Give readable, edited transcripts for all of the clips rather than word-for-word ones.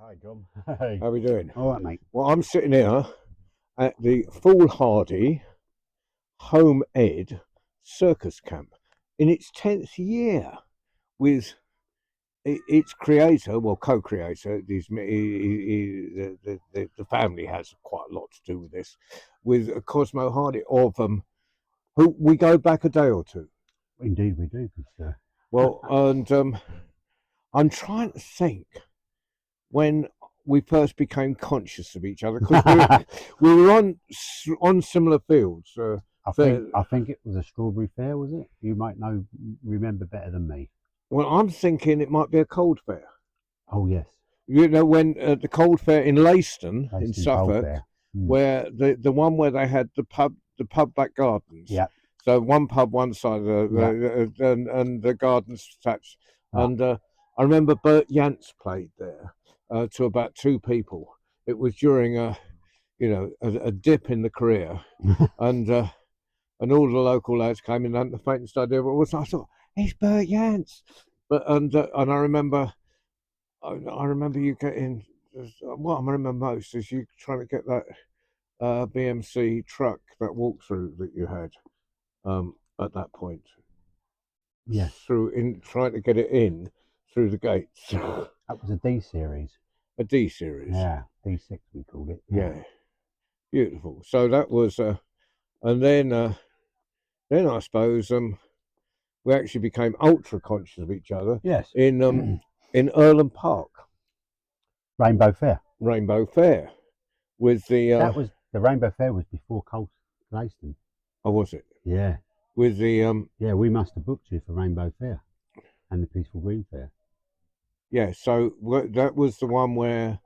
Hi, John. Hey. How are we doing? All right, mate. Well, I'm sitting here at the Foolhardy Home Ed Circus Camp in its 10th year with its creator, well, co-creator, the family has quite a lot to do with this, with Cosmo Hardy who we go back a day or two. Indeed, we do, good sir. Well, and I'm trying to think when we first became conscious of each other because we were on similar fields. I think it was a strawberry fair, was it? You might remember better than me. Well, I'm thinking it might be a cold fair. Oh yes. You know, when the cold fair in Leiston in Suffolk, where the one where they had the pub back gardens. Yeah. So one pub one side of and the gardens attached. Oh. And I remember Bert Yance played there to about 2 people. It was during a dip in the career, and all the local lads came in and the faintest idea what it was. I thought, it's Bert Yance. But and I remember you getting what I remember most is you trying to get that BMC truck, that walkthrough that you had at that point. Yes. Trying to get it in through the gates. That was a D series. A D series. Yeah, D6 we called it. Yeah. Beautiful. So that was and then I suppose we actually became ultra conscious of each other. Yes. In Earlham Park. Rainbow Fair. Rainbow Fair. With the the Rainbow Fair was before Colston. Oh, was it? Yeah. With the yeah, we must have booked you for Rainbow Fair and the Peaceful Green Fair. Yeah, so that was the one where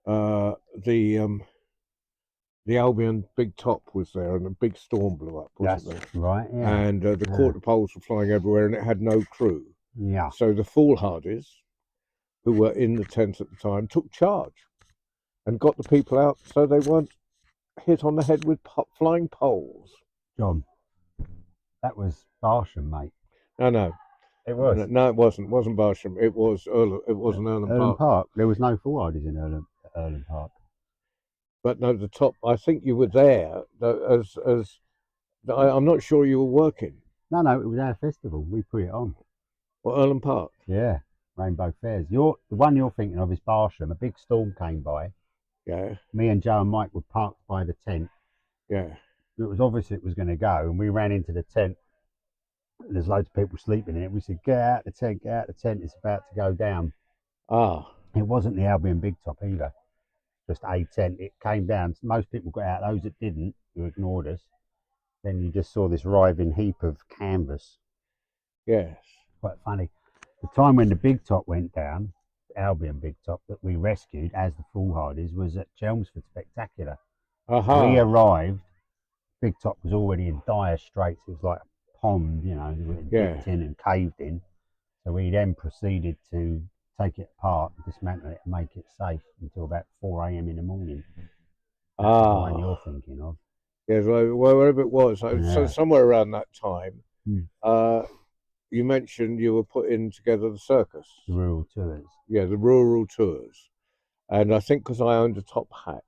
the Albion Big Top was there and a big storm blew up, wasn't there? Right, yeah. And the quarter poles were flying everywhere and it had no crew. Yeah. So the Foolhardys, who were in the tent at the time, took charge and got the people out so they weren't hit on the head with flying poles. John, that was Barsham, mate. No. It was. No, it wasn't. It wasn't Barsham. It was Earlham Park. There was no Foolhardys in Earlham Park. But no, the top. I think you were there I'm not sure you were working. No, it was our festival. We put it on. Well, Earlham Park. Yeah, Rainbow Fairs. The one you're thinking of is Barsham. A big storm came by. Yeah. Me and Joe and Mike were parked by the tent. Yeah. It was obvious it was going to go, and we ran into the tent. There's loads of people sleeping in it. We said, get out the tent, it's about to go down. Ah. It wasn't the Albion Big Top either, just a tent. It came down. Most people got out. Those that didn't, who ignored us, then you just saw this writhing heap of canvas. Yes. Quite funny. The time when the Big Top went down, the Albion Big Top, that we rescued as the Foolhardys, was at Chelmsford Spectacular. We arrived, Big Top was already in dire straits. It was like a pond, dipped in and caved in. So we then proceeded to take it apart, dismantle it and make it safe until about 4 a.m. in the morning. That's the one you're thinking of. Yes, well, wherever it was. So somewhere around that time, you mentioned you were putting together the circus. The rural tours. Yeah, the rural tours. And I think because I owned a top hat.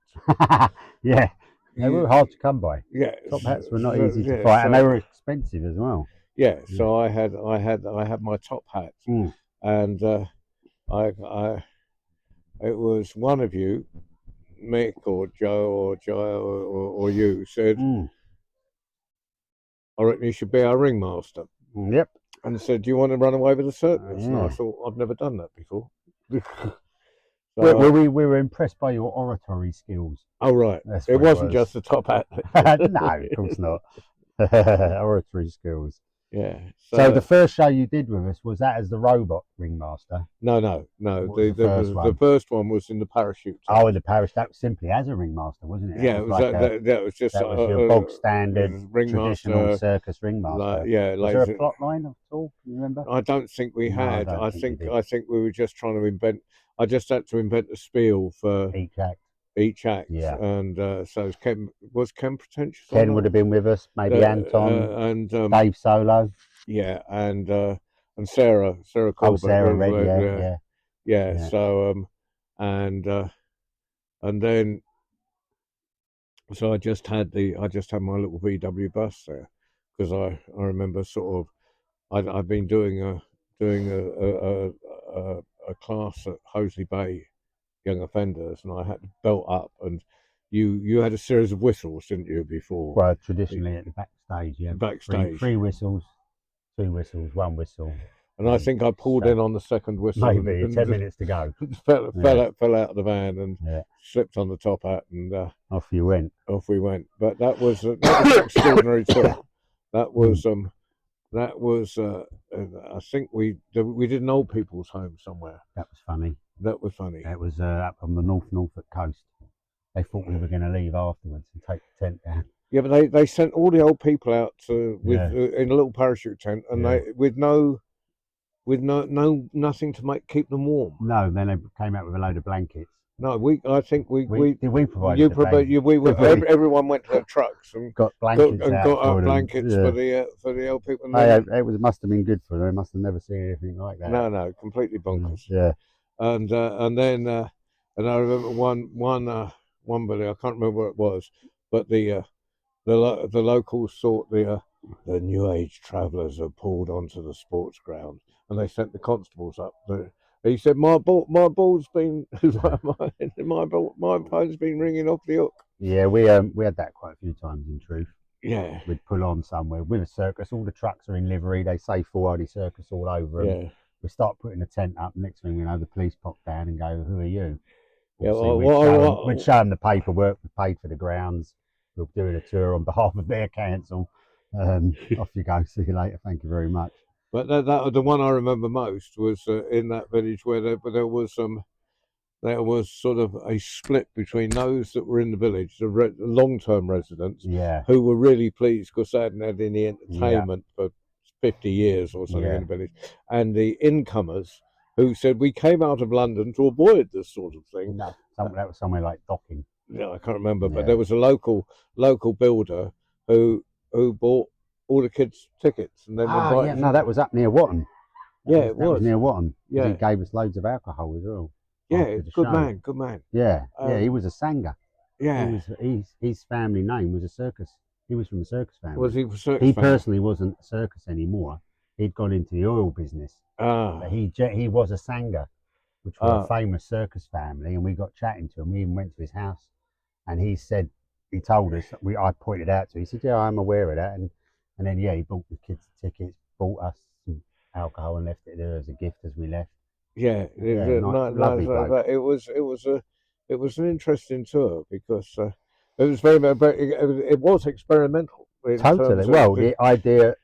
Yeah. They were hard to come by. Yeah, top hats were not easy to find, and they were expensive as well. Yeah, so I had my top hat, and it was one of you, Mick or Joe or you said, I reckon you should be our ringmaster. Yep. And said, do you want to run away with the circus? And I thought, I've never done that before. So, we were impressed by your oratory skills. Oh, right. It wasn't just the top hat. No, of course not. Oratory skills. Yeah. So the first show you did with us, was that as the robot ringmaster? No. The first one was in the parachute. Oh, in the parachute. That was simply as a ringmaster, wasn't it? That was just that was your bog standard traditional circus ringmaster. Was there a plot line at all? Can you remember? I don't think we had. I think we were just trying to invent. I just had to invent a spiel for each act. Yeah. And so was Ken pretentious? Ken would have been with us. Maybe Anton and Dave Solo. Yeah, and Sarah Colbert. Sarah Red. Yeah. So and then so I just had my little VW bus there, because I remember sort of I'd been doing a class at Hoseley Bay Young Offenders, and I had to belt up, and you had a series of whistles, didn't you, before? Well, traditionally at the backstage, yeah. Backstage. Three whistles, 2 whistles, 1 whistle. And I think I pulled in on the second whistle. Maybe and 10 minutes to go. fell out of the van and slipped on the top hat, and off you went. Off we went. But that was an extraordinary tour. That was I think we did an old people's home somewhere. That was funny. That was funny. It was up on the Norfolk coast. They thought we were going to leave afterwards and take the tent down. Yeah, but they sent all the old people out in a little parachute tent, and they with nothing to keep them warm. No, then they came out with a load of blankets. No, I think we provided. Everyone went to their trucks and got blankets got blankets for the old people. It must have been good for them. They must have never seen anything like that. No, completely bonkers. Yeah. And then I remember one Billy, I can't remember what it was, but the locals thought the New Age travellers have pulled onto the sports ground, and they sent the constables up. He said, my ball's been my phone's been ringing off the hook. Yeah, we had that quite a few times, in truth. Yeah, we'd pull on somewhere with a circus. All the trucks are in livery. They say Foolhardy Circus all over them. Yeah. We start putting a tent up. Next thing we know, the police pop down and go, "Who are you?" We'd show them the paperwork. We paid for the grounds. We're doing a tour on behalf of their council. Off you go. See you later. Thank you very much. But the one I remember most was in that village where there was sort of a split between those that were in the village, the long-term residents, who were really pleased because they hadn't had any entertainment for 50 years or something in the village, and the incomers who said, we came out of London to avoid this sort of thing. No, that was somewhere like Docking. Yeah, I can't remember, but there was a local builder who bought all the kids' tickets, and then that was up near Watton. It was near Watton. Yeah, he gave us loads of alcohol as well. Yeah, good man. Yeah, he was a sanger. Yeah, his family name was a circus. He was from a circus family. Was he from a circus? He personally wasn't a circus anymore. He'd gone into the oil business. But he was a sanger, which was a famous circus family, and we got chatting to him. We even went to his house, and he told us. I pointed out to him. He said, "Yeah, I'm aware of that." And then he bought the kids tickets, bought us some alcohol, and left it there as a gift as we left. Yeah, lovely. It was an interesting tour because it was it was experimental. Totally. Well, the idea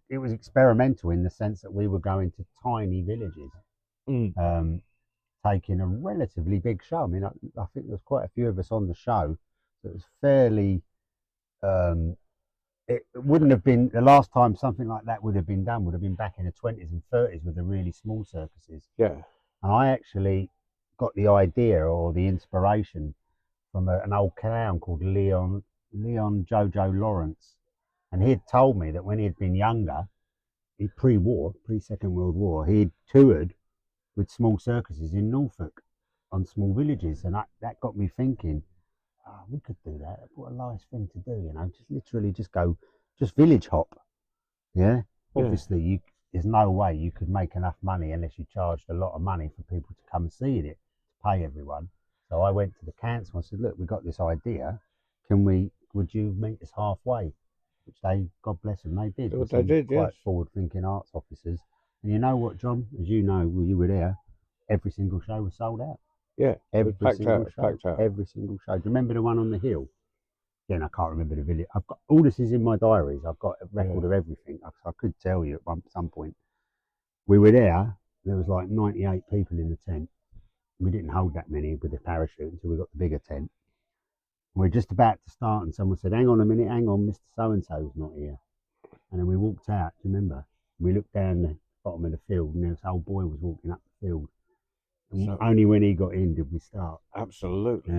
it was experimental in the sense that we were going to tiny villages, taking a relatively big show. I mean, I think there was quite a few of us on the show. So it was fairly. It wouldn't have been the last time something like that would have been done. Would have been back in the 20s and 30s with the really small circuses. Yeah. And I actually got the idea or the inspiration from an old clown called Leon Jojo Lawrence, and he had told me that when he had been younger, pre-Second World War, he'd toured with small circuses in Norfolk on small villages, and that got me thinking. Oh, we could do that. What a nice thing to do, just literally just village hop. Yeah. Obviously, there's no way you could make enough money unless you charged a lot of money for people to come and see it, to pay everyone. So I went to the council and said, look, we got this idea. Would you meet us halfway? Which God bless them, they did. They did, quite forward-thinking arts officers. And you know what, John? As you know, you were there, every single show was sold out. Yeah, every single show. Packed out. Every single show. Do you remember the one on the hill? Again, I can't remember the village. I've got all this is in my diaries. I've got a record of everything. I could tell you at some point. We were there. There was like 98 people in the tent. We didn't hold that many with the parachute until we got the bigger tent. We were just about to start, and someone said, "Hang on a minute, hang on, Mr. So and So's not here." And then we walked out. Do you remember? We looked down the bottom of the field, and this old boy was walking up the field. So, only when he got in did we start. Absolutely.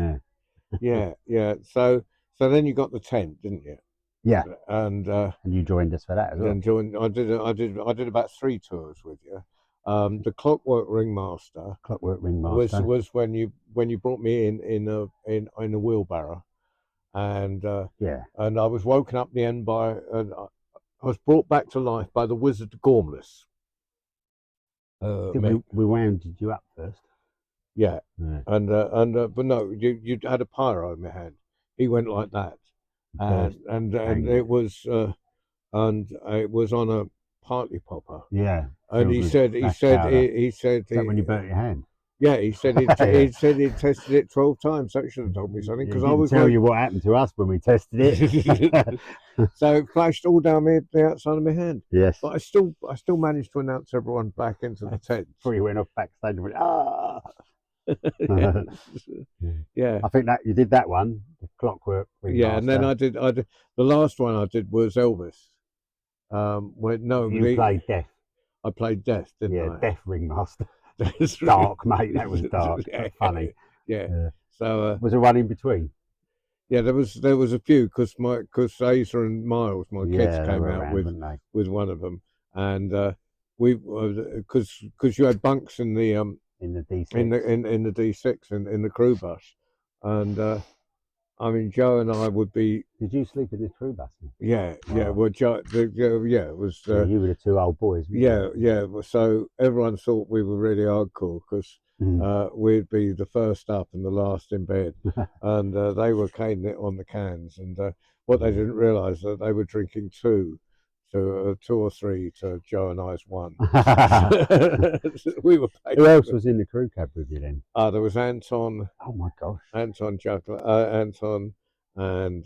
Yeah. Yeah. So then you got the tent, didn't you? Yeah. And you joined us for that as well. I did about 3 tours with you. The Clockwork Ringmaster. Was when you brought me in a wheelbarrow, and and I was woken up in the end by I was brought back to life by the Wizard Gormless. We wounded you up first. Yeah. And but no, you had a pyro in my hand. He went like that, and it was on a party popper. Yeah. And he said when you burnt your hand. Yeah, he said he'd tested it 12 times. That should have told me something, because I was tell you what happened to us when we tested it. So it flashed all down the outside of my hand. Yes, but I still managed to announce everyone back into the tent before you went off backstage and went, yeah. I think that you did that one, the Clockwork Ringmaster. Yeah, and then I did the last one I did was Elvis. You played Death. I played Death, didn't I? Yeah, Death Ringmaster. Dark, mate. That was dark. Funny. Yeah. So was there one in between? Yeah, there was a few, because Asa and Miles, my kids, came out with one of them, and we because you had bunks in the D6 in the D6 in the crew bus, and I mean, Joe and I would be. Did you sleep in the crew bus? Yeah. Well, Joe, it was. You were the two old boys. Yeah. So everyone thought we were really hardcore, because we'd be the first up and the last in bed, and they were caning it on the cans. And what they didn't realise, that they were drinking two or three to Joe and I's one. We were. Who else was in the crew cab with you then? There was Anton. Oh my gosh. Anton Juggler, Anton, and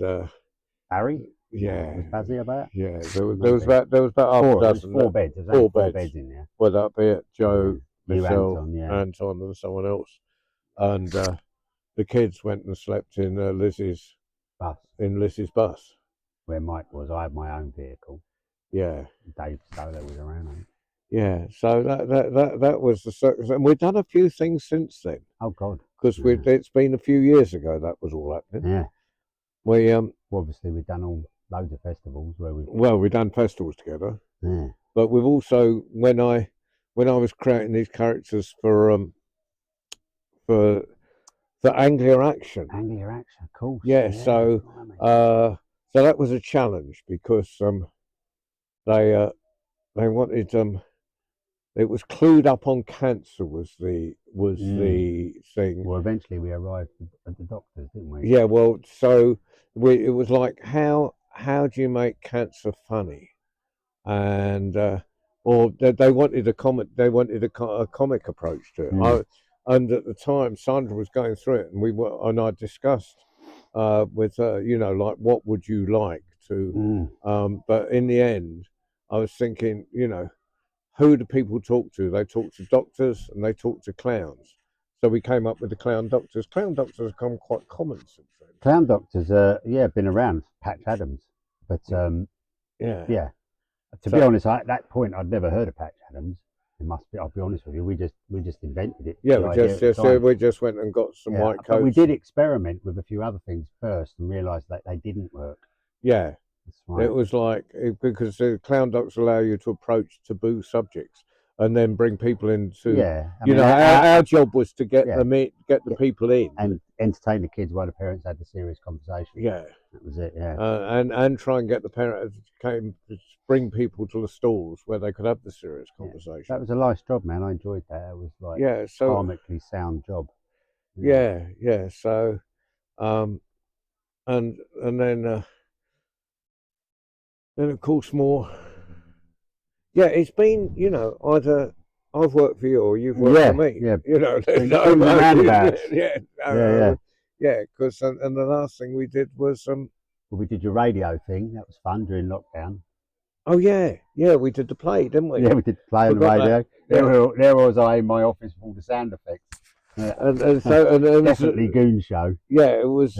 Harry. Yeah. Was Bazzy about? Yeah. There was about half a dozen. Four beds. Four beds in there. Well, that'd be it. Joe, myself, Anton, and someone else, and the kids went and slept in Lizzie's bus. In Lizzie's bus, where Mike was. I had my own vehicle. Yeah. Dave Stoller was around. Yeah. So that was the circus, and we've done a few things since then. Oh God. Because it's been a few years ago that was all happening. Yeah. We obviously we've done loads of festivals where we've done festivals together. Yeah. But we've also, when I was creating these characters for Anglia Action. Anglia Action, of course. Yeah. So that was a challenge, because they wanted it was Clued Up on Cancer was the thing. Well, eventually we arrived at the doctors, didn't we? Yeah. Well, so it was like, how do you make cancer funny? And or they wanted a comic. They wanted a comic approach to it. And at the time, Sandra was going through it, and I discussed with her, like, what would you like to? But in the end, I was thinking, who do people talk to? They talk to doctors and they talk to clowns. So we came up with the clown doctors. Clown doctors have become quite common since then. Clown doctors, been around. Patch Adams, but yeah. To be honest, at that point, I'd never heard of Patch Adams. It must be. I'll be honest with you. We just invented it. Yeah, we just went and got some white coats. But we did experiment with a few other things first and realised that they didn't work. Yeah. Right. It was like, because the clown docs allow you to approach taboo subjects and then bring people into. Yeah, our job was to get the people in and entertain the kids while the parents had the serious conversation. Yeah, that was it. Yeah, and try and get the parents to bring people to the stalls where they could have the serious conversation. That was a nice job, man. I enjoyed that. It was like karmically sound job. Yeah. So, and then. Then, of course, more. Yeah, it's been, either I've worked for you or you've worked for me. Yeah, roundabouts. Yeah. Because and the last thing we did was we did your radio thing. That was fun during lockdown. Oh yeah, we did the play, didn't we? Yeah, we did the play on the radio. There was I in my office with all the sound effects. And so definitely Goon Show. Yeah, it was.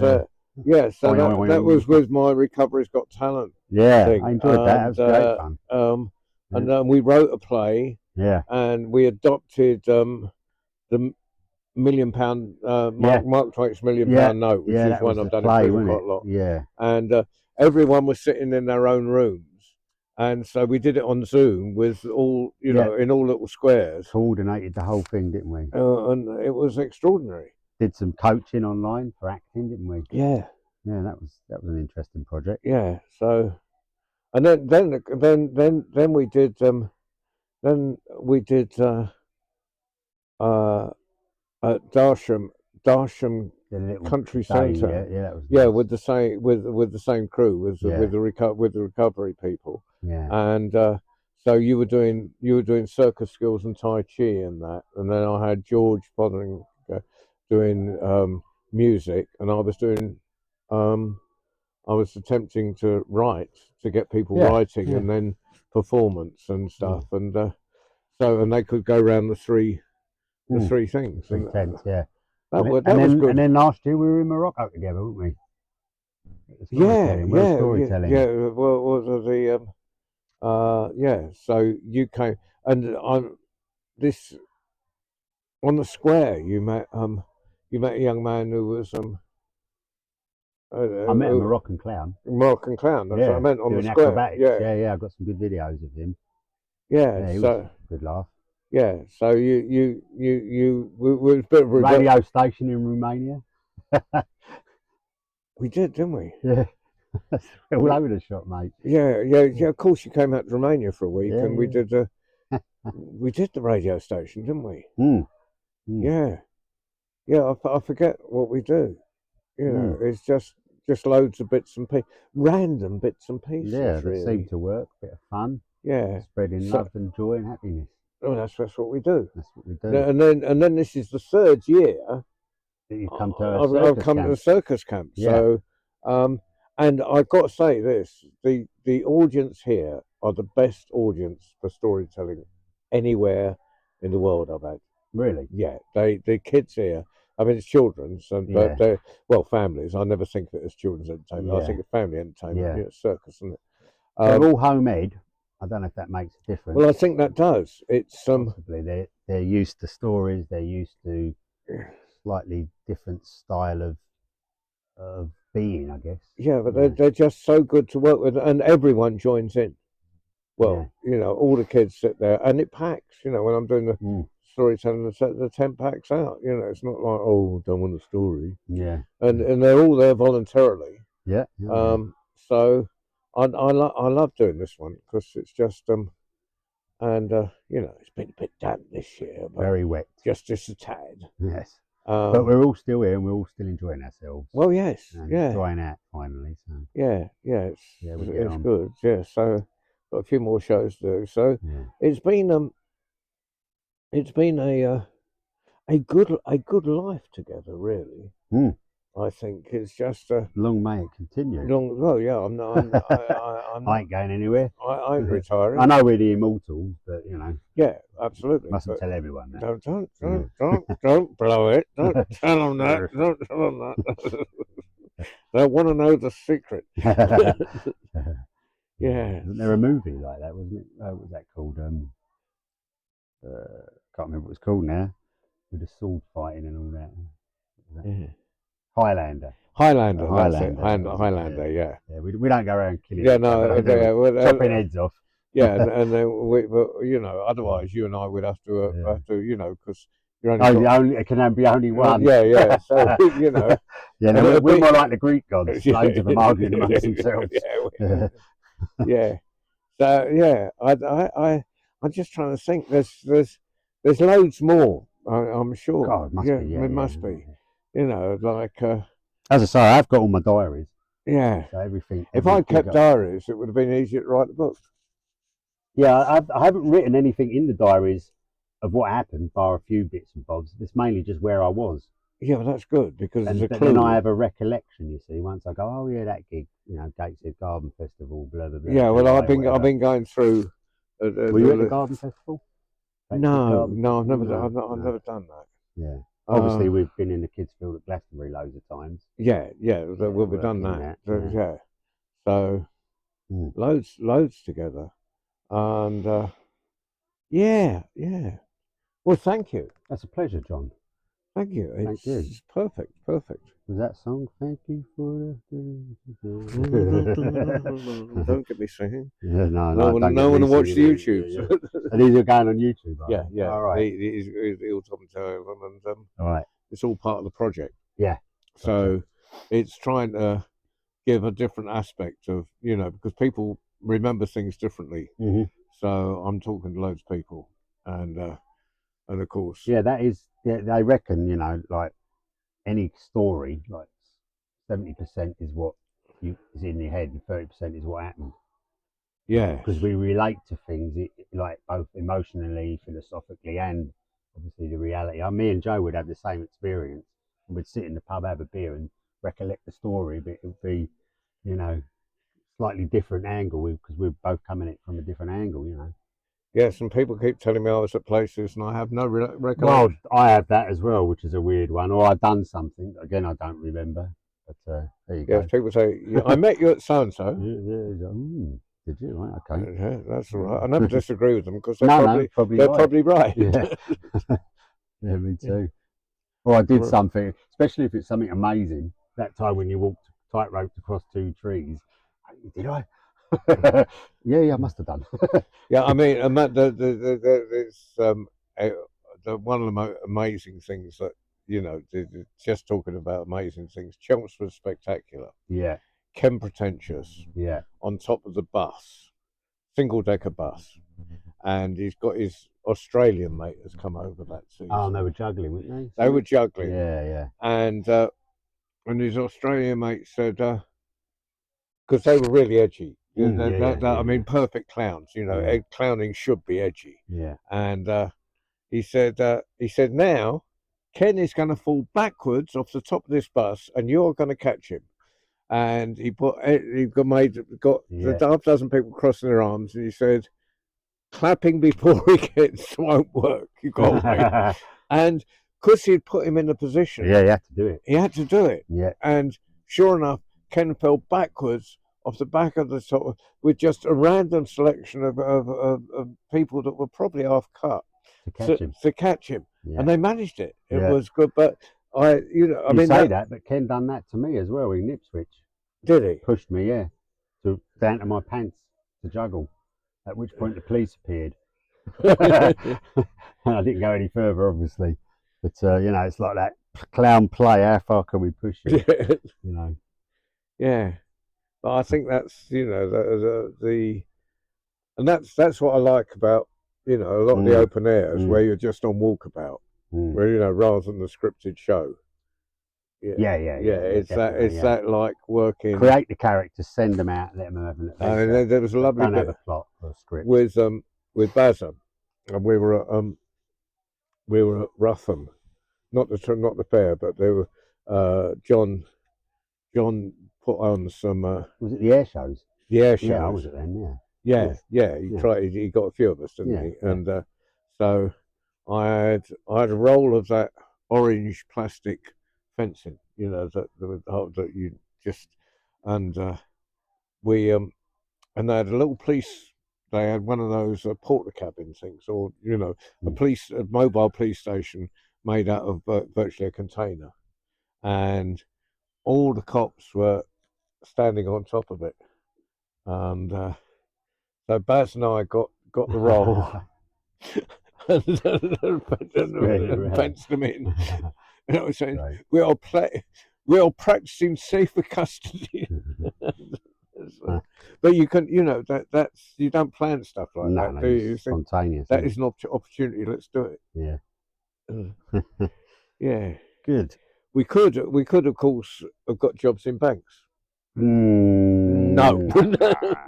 Yeah, so that was with my Recovery's Got Talent. Yeah, thing. I enjoyed that. It was great fun. And then we wrote a play. Yeah. And we adopted the £1 million Mark Twain's £1 million note, which is one I've done quite a lot. Yeah. And everyone was sitting in their own rooms, and so we did it on Zoom with all, you know, in all little squares. Coordinated the whole thing, didn't we? And it was extraordinary. Did some coaching online for acting, didn't we? Yeah. Yeah, that was an interesting project. Yeah. So, and then we did at Darsham Country Centre. Yeah, that was nice. with the same crew with the recovery people. Yeah. And so you were doing circus skills and Tai Chi and that, and then I had George Fothering doing music, and I was doing I was attempting to write, to get people writing, and then performance and stuff, and so they could go around the three things. Three tents, yeah. That was good. And then last year we were in Morocco together, weren't we? Storytelling. Yeah. Well, So you came, and on the square you met a young man who was I met a Moroccan clown. That's what I meant, on the square. Acrobatics. Yeah. I've got some good videos of him. Yeah, he was a good laugh. Yeah, so we were a bit of a radio station in Romania. We did, didn't we? Yeah. All over the shop, mate. Yeah. Of course, you came out to Romania for a week, and we did we did the radio station, didn't we? Yeah. I forget what we do. You know, it's just loads of bits and pieces, random bits and pieces. Yeah, really. That seem to work. Bit of fun. Yeah, spreading love and joy and happiness. Oh, that's what we do. That's what we do. And then this is the third year that you've come to I've come to the circus camp. Yeah. So, and I've got to say this: the audience here are the best audience for storytelling anywhere in the world I've had. Really? Yeah. The kids here. I mean, it's children's, but they're families. I never think of it as children's entertainment. Yeah. I think of family entertainment. Yeah, circus, isn't it? They're all home ed. I don't know if that makes a difference. Well, I think that does. It's possibly they're used to stories. They're used to slightly different style of being, I guess. Yeah, but they're just so good to work with, and everyone joins in. Well, you know, all the kids sit there, and it packs. You know, when I'm doing the storytelling, the tent packs out. You know, it's not like, oh, don't want a story. Yeah. And they're all there voluntarily. Yeah. So I love doing this one because it's just and you know, it's been a bit damp this year, but very wet, just a tad. Yes. But we're all still here and we're all still enjoying ourselves. Well, yes, yeah. Drying out finally. So. Yeah, it's good. Yeah, so got a few more shows to do. So it's been a good life together, really. I think it's just long may it continue. Well, yeah, I'm not. I ain't going anywhere. I ain't retiring. I know we're the immortals, but you know. Yeah, absolutely. Mustn't tell everyone that. Don't blow it. Don't tell them that. Don't tell them that. They want to know the secret. Yeah. Wasn't there a movie like that? Wasn't it? What was that called? Can't remember what it was called now. With the sword fighting and all that. Yeah. Highlander. Highlander. Yeah. We don't go around killing. Yeah, no, chopping heads off. Yeah, and then but, you know, otherwise you and I would have to, you know, because you're only it can be only one. Yeah. So you know. Yeah, no, we're more like the Greek gods. Loads of them arguing amongst themselves. Yeah. So yeah, I'm just trying to think. There's loads more. I'm sure. God, it must be. You know, like as I say, I've got all my diaries. Yeah. So everything. If I kept diaries, it would have been easier to write the book. Yeah, I haven't written anything in the diaries of what happened, bar a few bits and bobs. It's mainly just where I was. Yeah, well, that's good because there's a clue. Then I have a recollection. You see, once I go, oh yeah, that gig, you know, Gateshead Garden Festival, blah blah blah. Yeah, well, I've been going through. Were you at the Garden Festival? No, I've never done that. Yeah. Obviously, we've been in the kids' field at Glastonbury loads of times. Yeah, we've done that. Yeah. So, loads together, and yeah. Well, thank you. That's a pleasure, John. Thank you. Thank you. It's perfect. Was that song? Thank you for Don't get me singing. Yeah, no, No one, don't no get one me will watch the singing. YouTubes. And these are going on YouTube, Yeah, right? yeah. All right. He'll talk to them, and All right. it's all part of the project. Yeah. So it's trying to give a different aspect of, because people remember things differently. Mm-hmm. So I'm talking to loads of people, and of course, Yeah, that is. Yeah, they reckon, like any story, like 70% is what is in your head, and 30% is what happened. yeah, Because we relate to things, like both emotionally, philosophically, and obviously the reality. Me and Joe would have the same experience. We'd sit in the pub, have a beer, and recollect the story, but it would be, you know, slightly different angle because we're both coming at it from a different angle. yes. And people keep telling me I was at places, and I have no Well, recollection. I have that as well, which is a weird one. Or I've done something again, I don't remember. But there you Yes, go. people say, I met you at so and so. Did you? Right, okay. Yeah, that's all right. I never disagree with them because No, they're right. probably right. Yeah, yeah, me too. Or I did something, especially if it's something amazing. That time when you walked tightrope across 2 trees, did I? Yeah, I must have done. Yeah, I mean, and that it's one of the amazing things that just talking about amazing things. Chelmsford Spectacular, Yeah, Ken Pretentious yeah. on top of the bus, single decker bus, and he's got his Australian mate has come over that season. Oh, and they were juggling, weren't they? They were juggling. Yeah. And his Australian mate said, because they were really edgy. I mean, perfect clowns. Clowning should be edgy. Yeah. And he said, now Ken is going to fall backwards off the top of this bus, and you're going to catch him. And he got the half dozen people crossing their arms, and he said, clapping before he gets won't work. You got to wait. And because he'd put him in the position, yeah, he had to do it. He had to do it. Yeah. And sure enough, Ken fell backwards off the back of the top with just a random selection of people that were probably half cut to catch him. Yeah. And they managed it. It was good. But you say that, but Ken done that to me as well in Ipswich. Did he? Pushed me, yeah, down to my pants to juggle. At which point the police appeared. I didn't go any further, obviously. But it's like that clown play. How far can we push it? Yeah, but I think that's and that's what I like about a lot of the open airs where you're just on walkabout, where rather than the scripted show. Yeah. It's that like working. Create the characters, send them out, let them have an adventure. I mean, there was a lovely bit have a plot or a script with Bazza, and we were at Ruthven, not the fair, but they were John put on some. Was it the air shows? The air shows. Yeah, I was at them. Yeah. He got a few of us, didn't he? And so I had a roll of that orange plastic fencing, that you just and we and they had a little police. They had one of those porter cabin things, or a mobile police station made out of virtually a container, and all the cops were standing on top of it, and so Baz and I got the role and fenced them in. And I was saying, we are practicing safer custody. But you can, that's you don't plan stuff like that, do you? Spontaneous. That is an opportunity. Let's do it. Yeah. Yeah. Good. We could, of course, have got jobs in banks. No. No.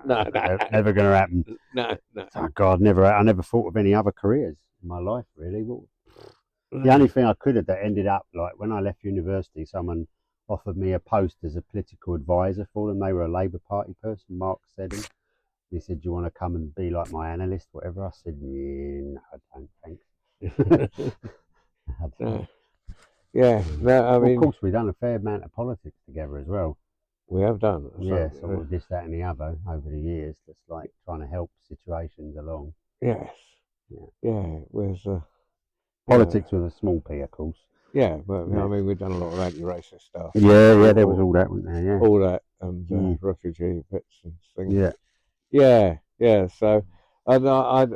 Never going to happen. No. Oh God, I never thought of any other careers in my life, really. The only thing I could have that ended up, like when I left university, someone offered me a post as a political advisor for them. They were a Labour Party person, Mark Seddon. He said, do you want to come and be like my analyst, whatever? I said, no, I don't, thanks. Yeah, no, I mean... Of course, we've done a fair amount of politics together as well. We have done. Yeah, sort of this, that and the other over the years. That's like trying to help situations along. Yes. Yeah, Politics with a small p, of course. Yeah, but I mean, we've done a lot of anti-racist stuff. Yeah, there was all that, wasn't there? Yeah, all that, and refugee pits and things. Yeah. So, and I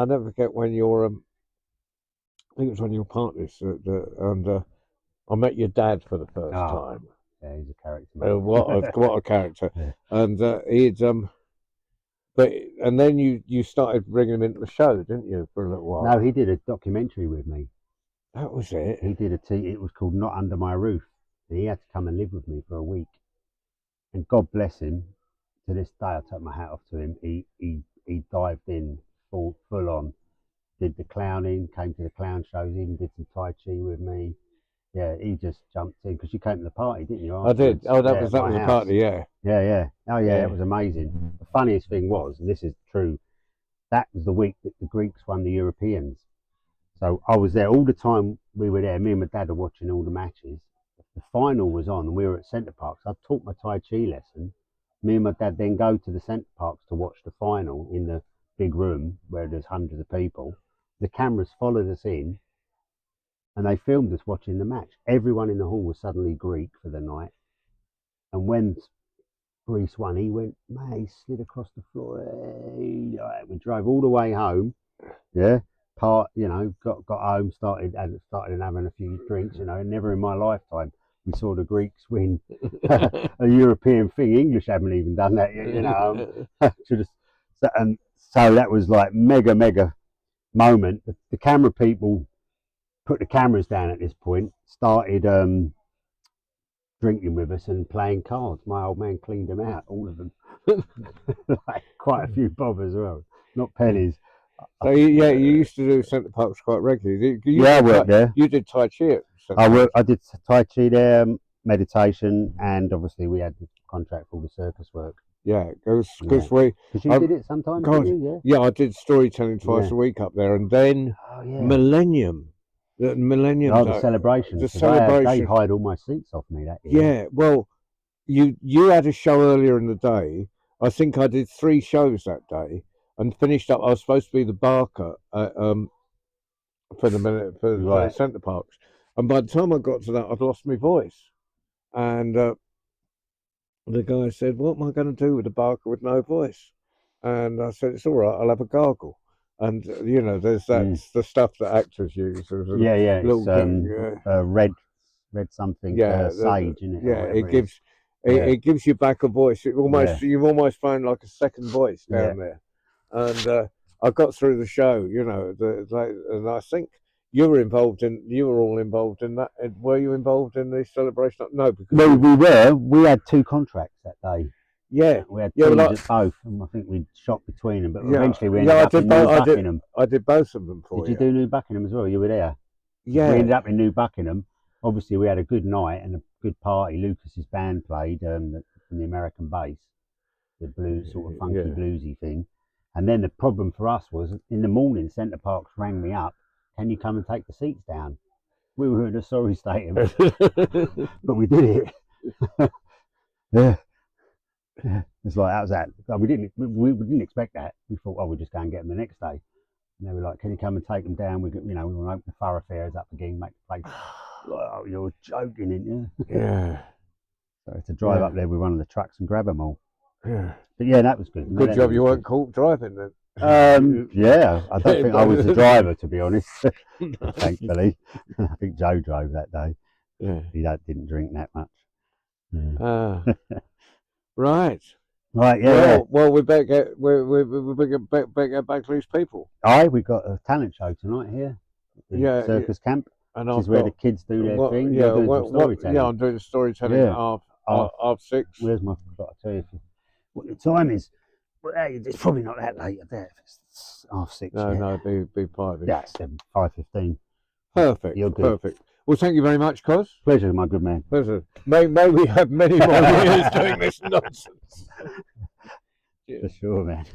never forget when your I think it was when your partners, and I met your dad for the first time. Yeah, he's a character. What a character! Yeah. And he'd and then you started bringing him into the show, didn't you, for a little while? No, he did a documentary with me. That was it. He did it was called Not Under My Roof. And he had to come and live with me for a week. And God bless him. To this day, I take my hat off to him. He dived in full on. Did the clowning, came to the clown shows, even did some Tai Chi with me. Yeah, he just jumped in because you came to the party, didn't you? I did. Oh, that was the party, yeah. Yeah. Oh, yeah, it was amazing. The funniest thing was, and this is true, that was the week that the Greeks won the Europeans. So I was there all the time we were there. Me and my dad are watching all the matches. The final was on and we were at Centre Parks. I taught my Tai Chi lesson. Me and my dad then go to the Centre Parks to watch the final in the big room where there's hundreds of people. The cameras followed us in and they filmed us watching the match. Everyone in the hall was suddenly Greek for the night. And when Greece won, he went, mate, he slid across the floor. Hey. We drove all the way home. Yeah. Got home, started having a few drinks, never in my lifetime we saw the Greeks win a European thing. English haven't even done that yet, and so that was like mega moment. The camera people put the cameras down at this point, started drinking with us and playing cards. My old man cleaned them out, all of them. Like quite a few bob as well, not pennies. So you used to do Centre Parks quite regularly. I worked there. You did Tai Chi at I did Tai Chi there, meditation, and obviously we had the contract for all the circus work. Yeah, because you did it sometimes. God, didn't you? Yeah, I did storytelling twice a week up there, and then Millennium. The Millennium. The celebration. The celebration. They hired all my seats off me that year. Yeah, well, you had a show earlier in the day. I think I did 3 shows that day. And finished up. I was supposed to be the barker for the Centre Parks, and by the time I got to that, I'd lost my voice. And the guy said, "What am I going to do with a barker with no voice?" And I said, "It's all right. I'll have a gargle." And there's the stuff that actors use. Red something. Sage, isn't it? Yeah, it gives you back a voice. You've almost found like a second voice down there. And I got through the show, and I think you were all involved in that. Were you involved in the celebration? No, because we were. We had 2 contracts that day. Yeah, we had teams at both, and I think we shot between them. But eventually we ended up in New Buckingham. I did both of them for you. Did you do New Buckingham as well? You were there. Yeah, we ended up in New Buckingham. Obviously, we had a good night and a good party. Lucas's band played from the American bass, the blues sort of funky bluesy thing. And then the problem for us was in the morning, Centre Parks rang me up. Can you come and take the seats down? We were in a sorry state of it, but we did it. Yeah. It's like, how's that? We didn't expect that. We thought, we'll just go and get them the next day. And they were like, can you come and take them down? We want to open the thoroughfares up again, make the place. Oh, you're joking, ain't you? Yeah. So to drive up there with one of the trucks and grab them all. Yeah. But yeah, that was good. Good job you weren't caught driving then. Yeah, I don't think I was the driver, to be honest. Thankfully, I think Joe drove that day. Yeah, he didn't drink that much. Yeah. Right. Yeah. Well, we better get back to these people. We've got a talent show tonight here. Circus Camp. And this is where the kids do their thing. I'm doing storytelling at half 6. Where's my? I'll tell you what the time is. Well, it's probably not that late. I bet it's half 6. No, it'd be 5. Yeah, 5:15. Perfect. You're good. Perfect. Well, thank you very much, Cos. Pleasure, my good man. Pleasure. May we have many more years doing this nonsense. For sure, man.